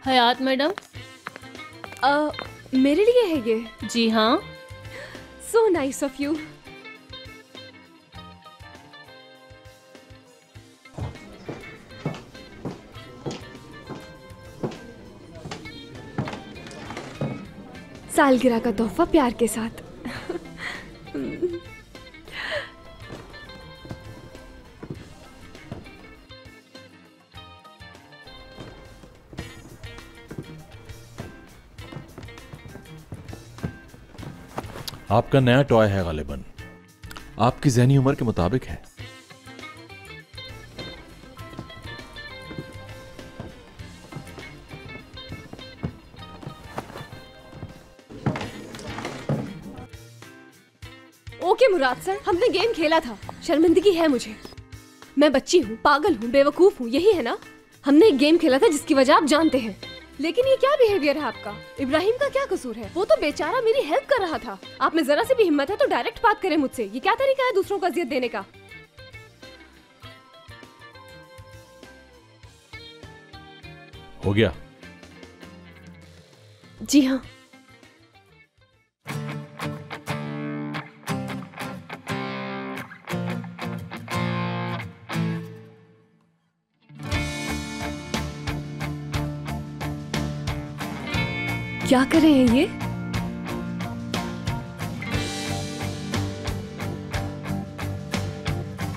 हयात madam. मेरे लिए है ये? जी हाँ। So nice of you. सालगिरह का तोहफा प्यार के साथ। आपका नया टॉय है गालिबन, आपकी ज़हनी उम्र के मुताबिक है। ओके मुराद सर, हमने गेम खेला था। शर्मिंदगी है मुझे। मैं बच्ची हूँ, पागल हूँ, बेवकूफ हूँ, यही है ना? हमने एक गेम खेला था जिसकी वजह आप जानते हैं। लेकिन ये क्या बिहेवियर है आपका? इब्राहिम का क्या कसूर है? वो तो बेचारा मेरी हेल्प कर रहा था। आप में जरा सी भी हिम्मत है तो डायरेक्ट बात करें मुझसे। ये क्या तरीका है दूसरों को अजियत देने का? हो गया? जी हाँ। क्या कर रहे हैं ये?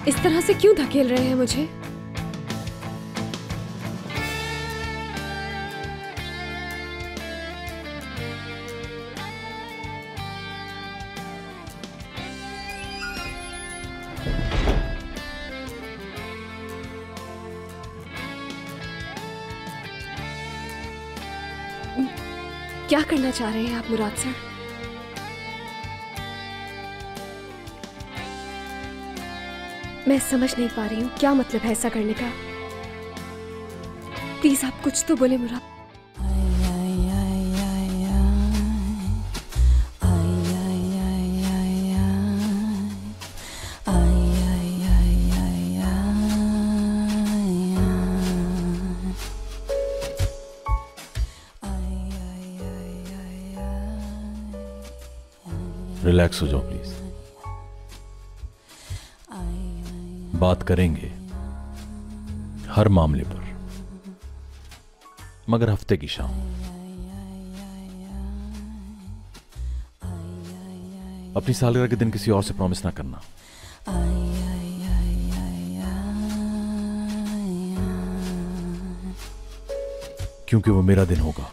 इस तरह से क्यों धकेल रहे हैं मुझे? क्या करना चाह रहे हैं आप मुराद सर? मैं समझ नहीं पा रही हूँ क्या मतलब है ऐसा करने का। प्लीज आप कुछ तो बोले मुराद। रिलैक्स हो जाओ प्लीज। बात करेंगे हर मामले पर, मगर हफ्ते की शाम। अपनी सालगिरह के दिन किसी और से प्रॉमिस ना करना। क्योंकि वो मेरा दिन होगा।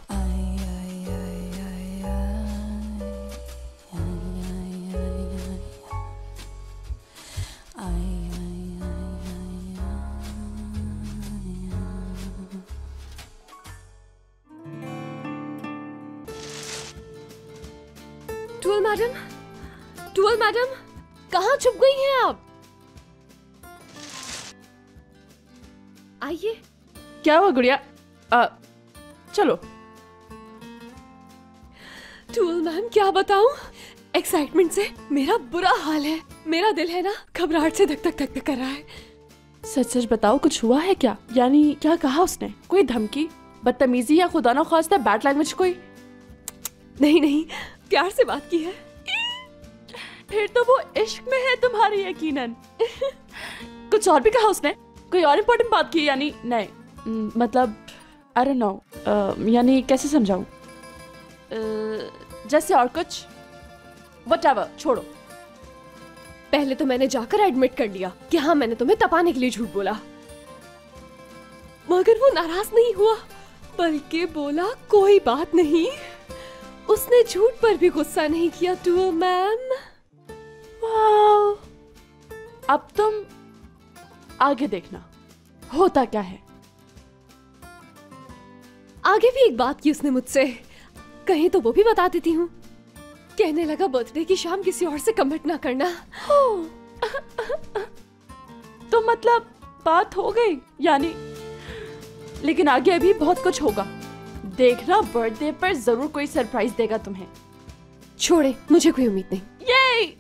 टूअल मैडम, कहाँ छुप गई हैं आप? आइए। क्या हुआ गुड़िया? चलो। टूअल मैम, क्या बताऊं? एक्साइटमेंट से मेरा बुरा हाल है। मेरा दिल है ना, घबराहट से धक धक धक धक कर रहा है। सच सच बताओ, कुछ हुआ है क्या? यानी क्या कहा उसने? कोई धमकी, बदतमीजी या खुदा ना खास्ता बैड लैंग्वेज कोई? नहीं नहीं, प्यार से बात की है। फिर तो वो इश्क में है तुम्हारी यकीनन। कुछ और भी कहा उसने? कोई और इम्पोर्टेंट बात की? यानी नहीं, मतलब आई डोंट नो, यानी कैसे समझाऊं? जैसे और कुछ व्हाटएवर, छोड़ो। पहले तो मैंने जाकर एडमिट कर लिया कि हाँ, मैंने तुम्हें तपाने के लिए झूठ बोला। मगर वो नाराज नहीं हुआ, बल्कि बोला कोई बात नहीं। उसने झूठ पर भी गुस्सा नहीं किया। Dual ma'am, wow. अब तुम आगे देखना होता क्या है। आगे भी एक बात की उसने मुझसे, कहीं तो वो भी बता देती हूँ। कहने लगा बर्थडे की शाम किसी और से कमिट ना करना। तो मतलब बात हो गई यानी? लेकिन आगे अभी बहुत कुछ होगा। देखना, बर्थडे पर जरूर कोई सरप्राइज देगा तुम्हें। छोड़े, मुझे कोई उम्मीद नहीं। ये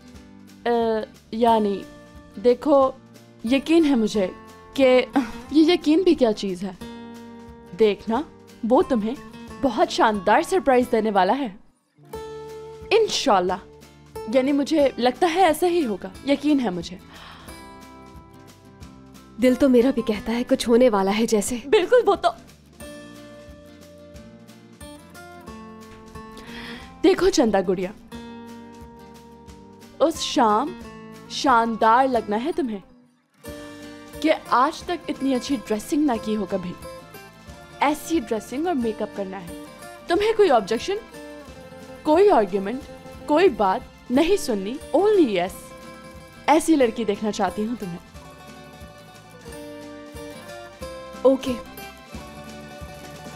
यानी देखो, यकीन है मुझे कि ये यकीन भी क्या चीज है। देखना, वो तुम्हें बहुत शानदार सरप्राइज देने वाला है, इंशाल्लाह। यानी मुझे लगता है ऐसा ही होगा, यकीन है मुझे। दिल तो मेरा भी कहता है कुछ होने वाला है जैसे। बिल्कुल, वो तो देखो चंदा गुड़िया, उस शाम शानदार लगना है तुम्हें कि आज तक इतनी अच्छी ड्रेसिंग ना की हो कभी। ऐसी ड्रेसिंग और मेकअप करना है तुम्हें। कोई ऑब्जेक्शन, कोई आर्ग्यूमेंट, कोई बात नहीं सुननी, ओनली यस। ऐसी लड़की देखना चाहती हूँ तुम्हें। ओके,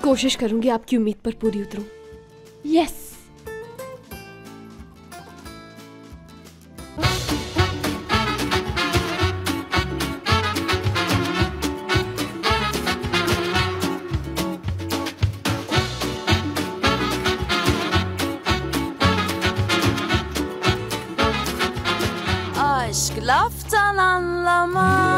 कोशिश करूंगी आपकी उम्मीद पर पूरी उतरूं। यस। Aşk laftan anlamaz.